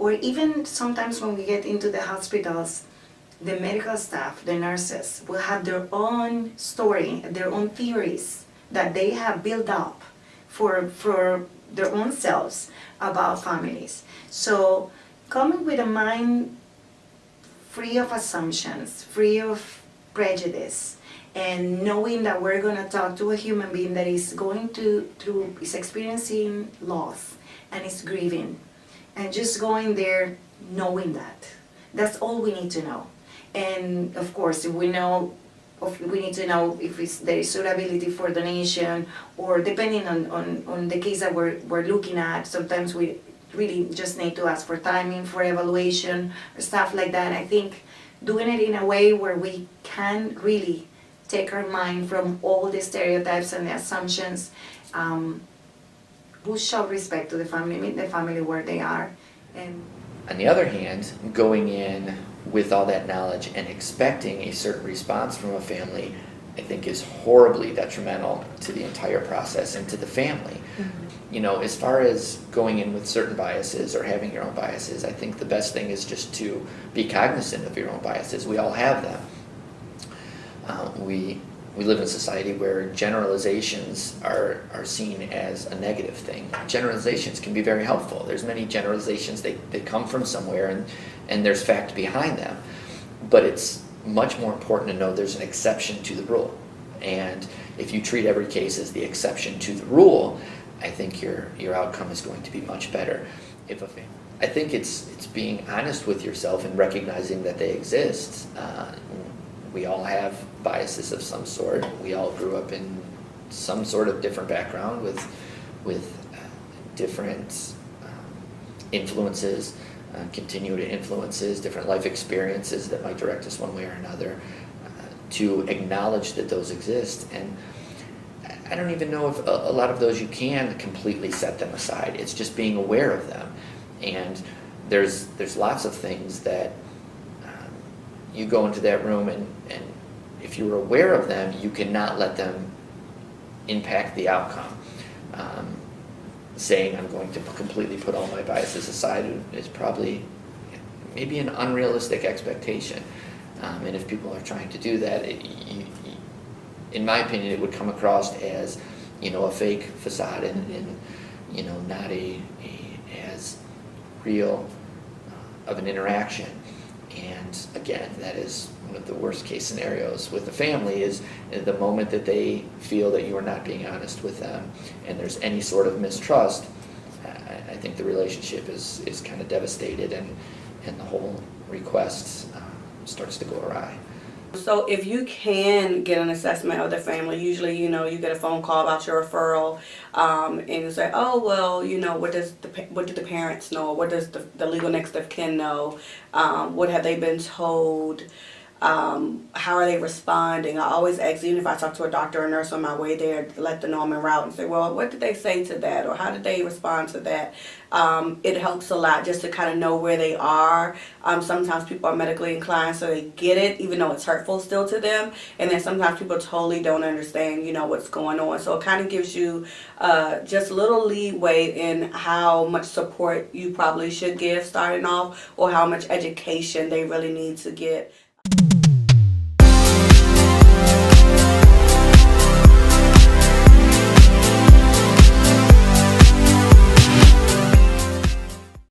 or even sometimes when we get into the hospitals, the medical staff, the nurses, will have their own story, their own theories that they have built up for their own selves about families. So coming with a mind free of assumptions, free of prejudice, and knowing that we're going to talk to a human being that is going is experiencing loss and is grieving, and just going there knowing that. That's all we need to know. And of course, if we need to know if there is suitability for donation, or depending on the case that we're looking at, sometimes we really just need to ask for timing, for evaluation, or stuff like that. I think doing it in a way where we can really take our mind from all the stereotypes and the assumptions, we show respect to the family, meet the family where they are. And on the other hand, going in with all that knowledge and expecting a certain response from a family, I think is horribly detrimental to the entire process and to the family. Mm-hmm. You know, as far as going in with certain biases or having your own biases, I think the best thing is just to be cognizant of your own biases. We all have them. We live in a society where generalizations are seen as a negative thing. Generalizations can be very helpful. There's many generalizations, they come from somewhere and there's fact behind them. But it's much more important to know there's an exception to the rule. And if you treat every case as the exception to the rule, I think your outcome is going to be much better. I think it's being honest with yourself and recognizing that they exist. We all have biases of some sort. We all grew up in some sort of different background with different influences, continued influences, different life experiences that might direct us one way or another, to acknowledge that those exist. And I don't even know if a lot of those you can completely set them aside. It's just being aware of them. And there's lots of things that you go into that room and if you're aware of them, you cannot let them impact the outcome. Saying I'm going to completely put all my biases aside is probably maybe an unrealistic expectation. And if people are trying to do that, in my opinion, it would come across as, a fake facade and not as real of an interaction. And again, that is one of the worst case scenarios with the family, is the moment that they feel that you are not being honest with them and there's any sort of mistrust, I think the relationship is kind of devastated and the whole request starts to go awry. So if you can get an assessment of the family, usually, you get a phone call about your referral, and you say, oh, well, what do the parents know? What does the legal next of kin know? What have they been told? How are they responding? I always ask, even if I talk to a doctor or nurse on my way there, let them know I'm en route and say, well, what did they say to that? Or how did they respond to that? It helps a lot just to kind of know where they are. Sometimes people are medically inclined, so they get it, even though it's hurtful still to them. And then sometimes people totally don't understand, what's going on. So it kind of gives you just a little leeway in how much support you probably should give starting off, or how much education they really need to get.